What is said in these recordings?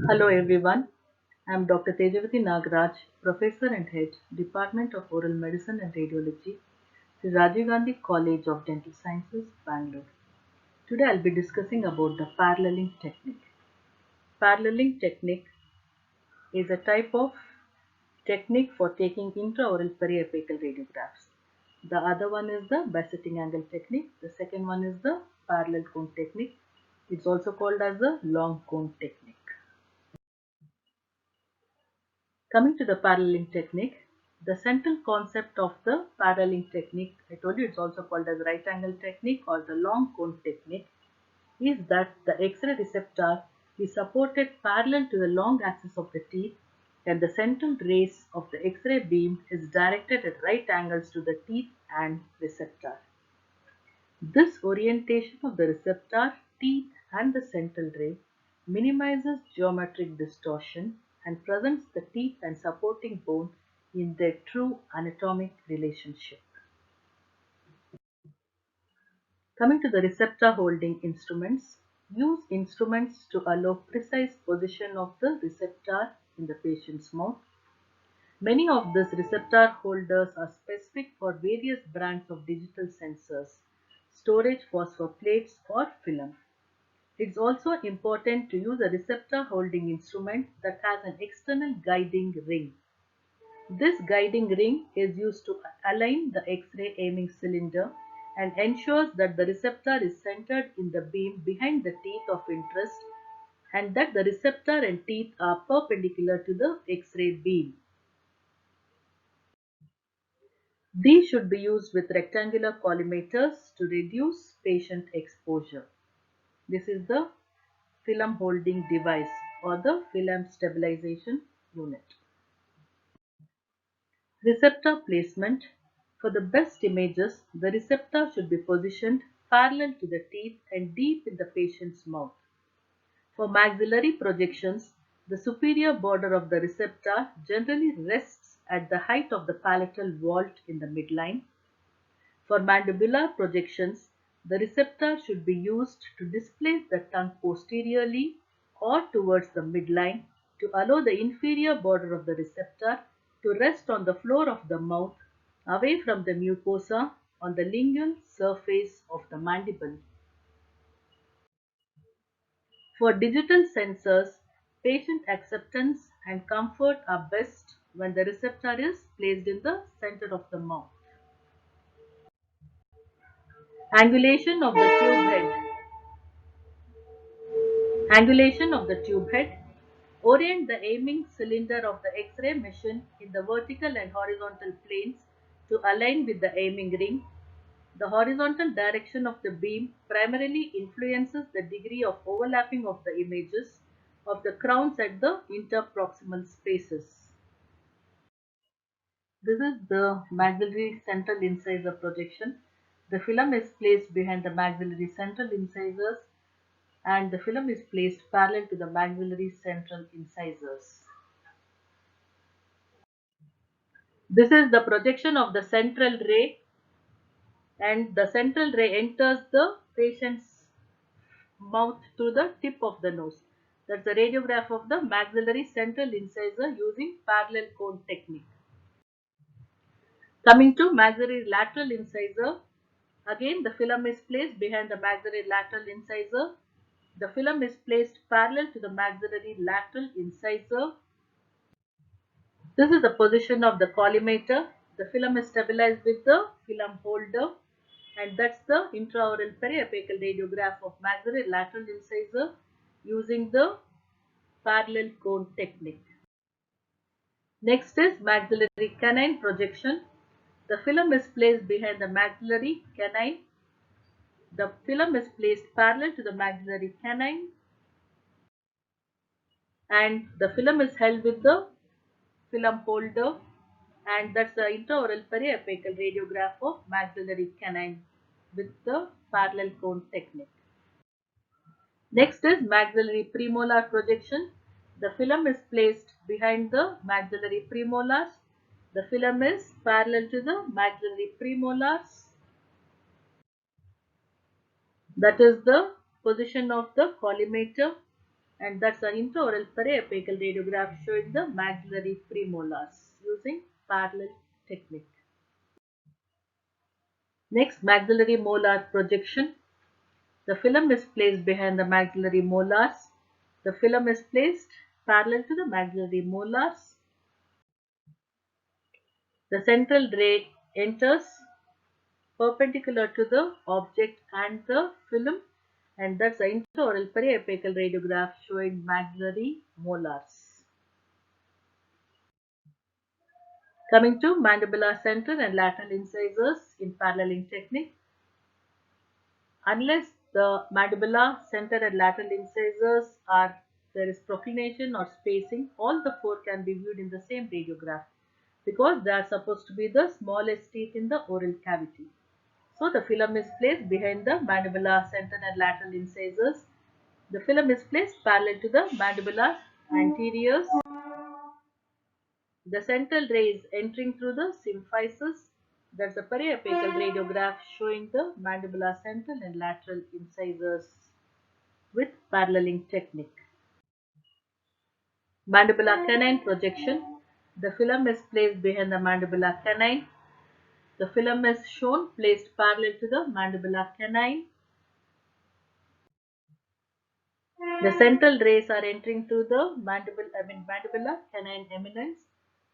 Hello everyone, I am Dr. Tejavati Nagraj, Professor and Head, Department of Oral Medicine and Radiology, Sri Rajiv Gandhi College of Dental Sciences, Bangalore. Today I will be discussing about the paralleling technique. Paralleling technique is a type of technique for taking intraoral periapical radiographs. The other one is the bisecting angle technique. The second one is the parallel cone technique. It's also called as the long cone technique. Coming to the paralleling technique, the central concept of the paralleling technique, I told you it's also called as right angle technique or the long cone technique, is that the X-ray receptor is supported parallel to the long axis of the teeth and the central rays of the X-ray beam is directed at right angles to the teeth and receptor. This orientation of the receptor, teeth and the central ray minimizes geometric distortion and presents the teeth and supporting bone in their true anatomic relationship. Coming to the receptor holding instruments, use instruments to allow precise position of the receptor in the patient's mouth. Many of these receptor holders are specific for various brands of digital sensors, storage phosphoplates or film. It's also important to use a receptor holding instrument that has an external guiding ring. This guiding ring is used to align the X-ray aiming cylinder and ensures that the receptor is centered in the beam behind the teeth of interest and that the receptor and teeth are perpendicular to the X-ray beam. These should be used with rectangular collimators to reduce patient exposure. This is the film holding device or the film stabilization unit. Receptor placement. For the best images, the receptor should be positioned parallel to the teeth and deep in the patient's mouth. For maxillary projections, the superior border of the receptor generally rests at the height of the palatal vault in the midline. For mandibular projections, the receptor should be used to displace the tongue posteriorly or towards the midline to allow the inferior border of the receptor to rest on the floor of the mouth away from the mucosa on the lingual surface of the mandible. For digital sensors, patient acceptance and comfort are best when the receptor is placed in the center of the mouth. Angulation of the tube head. Angulation of the tube head. Orient the aiming cylinder of the X-ray machine in the vertical and horizontal planes to align with the aiming ring. The horizontal direction of the beam primarily influences the degree of overlapping of the images of the crowns at the interproximal spaces. This is the maxillary central incisor projection. The film is placed behind the maxillary central incisors and the film is placed parallel to the maxillary central incisors. This is the projection of the central ray and the central ray enters the patient's mouth through the tip of the nose. That's a radiograph of the maxillary central incisor using parallel cone technique. Coming to maxillary lateral incisor, again the film is placed behind the maxillary lateral incisor. The film is placed parallel to the maxillary lateral incisor. This is the position of the collimator. The film is stabilized with the film holder and that's the intraoral periapical radiograph of maxillary lateral incisor using the parallel cone technique. Next is maxillary canine projection. The film is placed behind the maxillary canine. The film is placed parallel to the maxillary canine and the film is held with the film holder and that's the intraoral periapical radiograph of maxillary canine with the parallel cone technique. Next is maxillary premolar projection. The film is placed behind the maxillary premolars. The film is parallel to the maxillary premolars. That is the position of the collimator. and that's an intraoral periapical radiograph showing the maxillary premolars using parallel technique. Next, maxillary molar projection. The film is placed behind the maxillary molars. The film is placed parallel to the maxillary molars. The central ray enters perpendicular to the object and the film, and that's the intraoral periapical radiograph showing maxillary molars. Coming to mandibular center and lateral incisors in paralleling technique. Unless the mandibular center and lateral incisors are there is proclination or spacing, all the four can be viewed in the same radiograph because they are supposed to be the smallest teeth in the oral cavity. So the film is placed behind the mandibular center and lateral incisors. The film is placed parallel to the mandibular anteriors. The central ray is entering through the symphysis. That's a periapical radiograph showing the mandibular central and lateral incisors with paralleling technique. Mandibular canine projection. The film is placed behind the mandibular canine. The film is shown placed parallel to the mandibular canine. The central rays are entering through the mandibular canine eminence,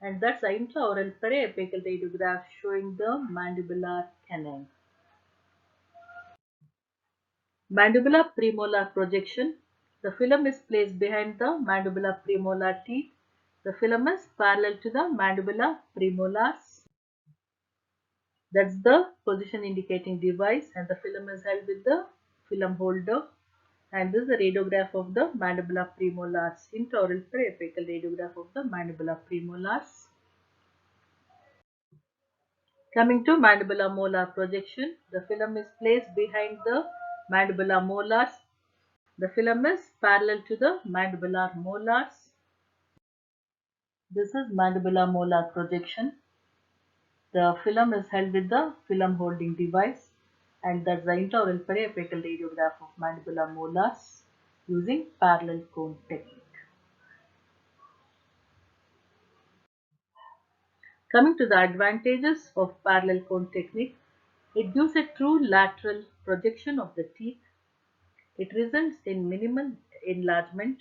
and that's the intraoral periapical radiograph showing the mandibular canine. Mandibular premolar projection. The film is placed behind the mandibular premolar teeth. The film is parallel to the mandibular premolars. That's the position indicating device, and the film is held with the film holder. And this is a radiograph of the mandibular premolars, intraoral periapical radiograph of the mandibular premolars. Coming to mandibular molar projection, the film is placed behind the mandibular molars. The film is parallel to the mandibular molars. This is mandibular molar projection. The film is held with the film holding device, and that's the intraoral periapical radiograph of mandibular molars using parallel cone technique. Coming to the advantages of parallel cone technique, it gives a true lateral projection of the teeth. It results in minimal enlargement.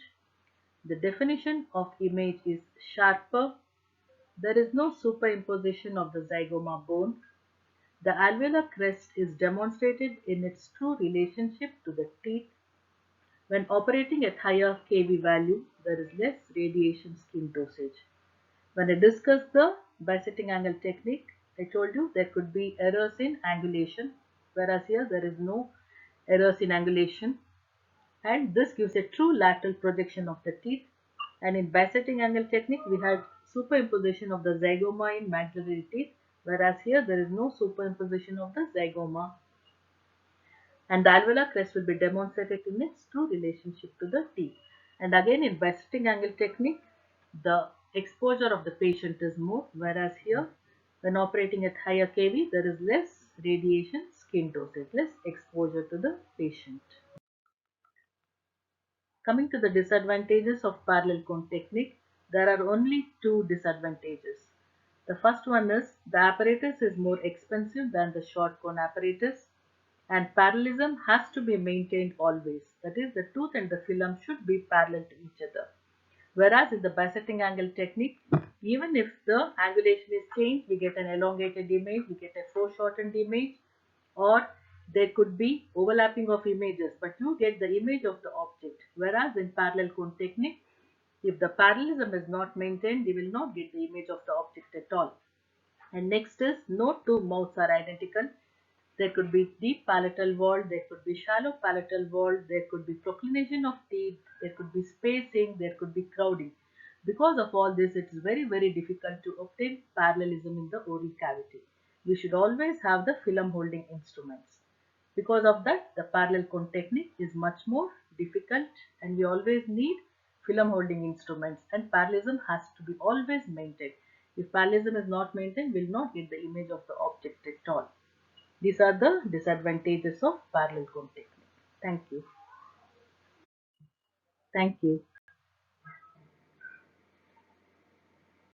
The definition of image is sharper. There is no superimposition of the zygoma bone. The alveolar crest is demonstrated in its true relationship to the teeth. When operating at higher kV value, there is less radiation skin dosage. When I discussed the bisecting angle technique, I told you there could be errors in angulation, whereas here there is no errors in angulation, and this gives a true lateral projection of the teeth. And in bisecting angle technique, we had superimposition of the zygoma in maxillary teeth, whereas here there is no superimposition of the zygoma, and the alveolar crest will be demonstrated in its true relationship to the teeth. And again in bisecting angle technique, the exposure of the patient is more, whereas here when operating at higher kV there is less radiation skin dosage, less exposure to the patient. Coming to the disadvantages of parallel cone technique, there are only two disadvantages. The first one is the apparatus is more expensive than the short cone apparatus, and parallelism has to be maintained always. That is, the tooth and the film should be parallel to each other. Whereas in the bisecting angle technique, even if the angulation is changed, we get an elongated image, we get a foreshortened image, or there could be overlapping of images, but you get the image of the object. Whereas in parallel cone technique, if the parallelism is not maintained, you will not get the image of the object at all. And next is no two mouths are identical. There could be deep palatal vault, there could be shallow palatal vault, there could be proclination of teeth, there could be spacing, there could be crowding. Because of all this, it is very difficult to obtain parallelism in the oral cavity. We should always have the film holding instruments. Because of that, the parallel cone technique is much more difficult, and we always need film holding instruments, and parallelism has to be always maintained. If parallelism is not maintained, we will not get the image of the object at all. These are the disadvantages of parallel cone technique. Thank you. Thank you.